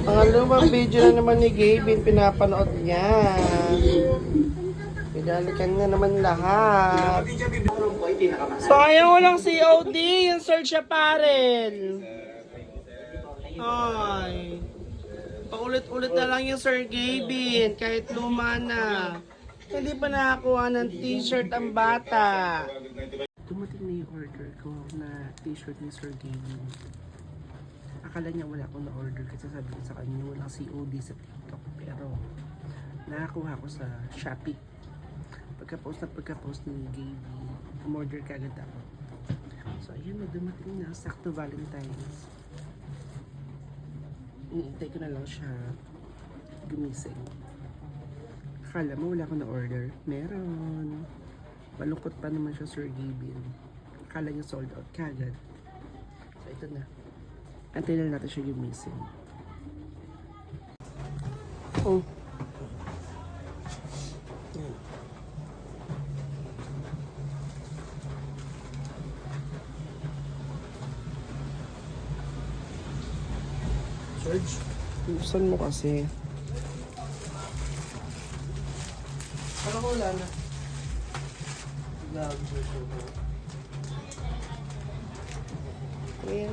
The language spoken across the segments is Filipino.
Pangalawang video na naman ni Gavin, pinapanood niya. Pinalikan na naman lahat. So, ayaw walang COD, yung search apparel. Ay. Paulit-ulit na lang yung Sir Gavin, kahit luma na. Hindi pa nakakuha ng t-shirt ang bata. Dumating na yung order ko na t-shirt ni Sir Gavin. Akala niya wala akong na-order kasi sabi ko sa kanya walang COD sa TikTok. Pero nakakuha ko sa Shopee. Pagka-post ni Gavin, umorder ka agad ako. So ayun na, dumating na. Sakto Valentine's. Iniintay ko na lang siya gumising. Akala mo wala akong na-order? Meron. Malungkot pa naman siya, Sir Gavin. Akala niya sold out kagad. So ito na. Antayin na natin siya gumising. Oh. George, buksan mo kasi. Ano ko wala na? Ayan.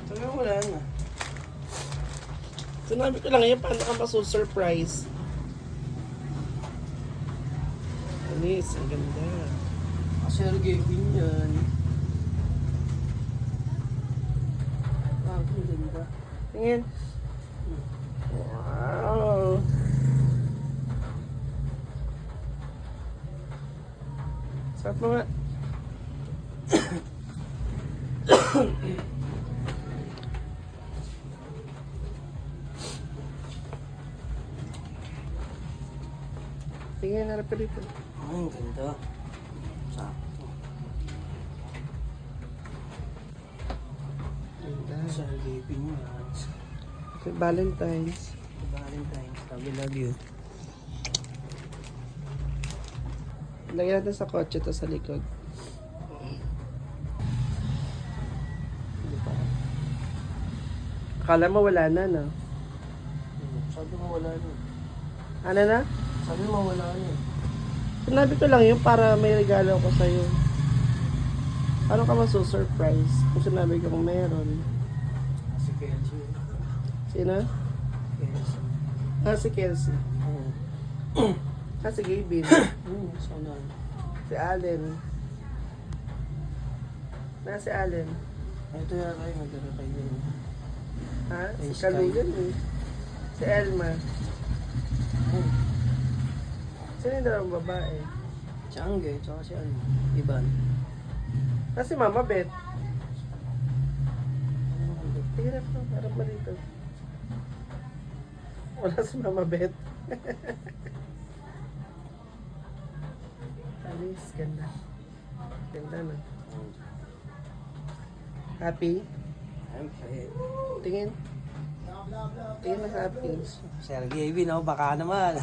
Talagang wala na. Sinabi ko lang yun, paano ka maso-surprise? Anis, ang ganda. Sir Gavin yan. Ang ganda. Tingin. Wow. Sarap mo nga. Tingin, harap ka dito. Ang ganda. Sakto. Ganda. Sir Gavin yan. Happy Valentine's. Valentine's. Love you. Lagyan natin sa kotse to sa likod. Akala mo wala na, no? Sabi mo wala na. Ano na? Sabi mo wala na. Sinabi ko lang yun para may regalo ko sa'yo. Paano ka maso-surprise kung sinabi ko kung meron? Si Kenji. Sino? Kenji. Ah, si Kelsey. Oo. Ah, si Gavin. Sana. Si Allen. Na si Allen. Ito yata yung nagdara kayo. Ha? Si Ay, Kalugan eh. Si Elma. Sino yung dalawang babae? Si Angge, tsaka si ano, Ivan. Ah, si Mama Beth. Tingnan na po, harap mo dito. Wala si Mama Beth. Alis, ganda. Ganda na. Happy? Okay. Tingin. Tingin na happy. Sir Gavin, baka naman.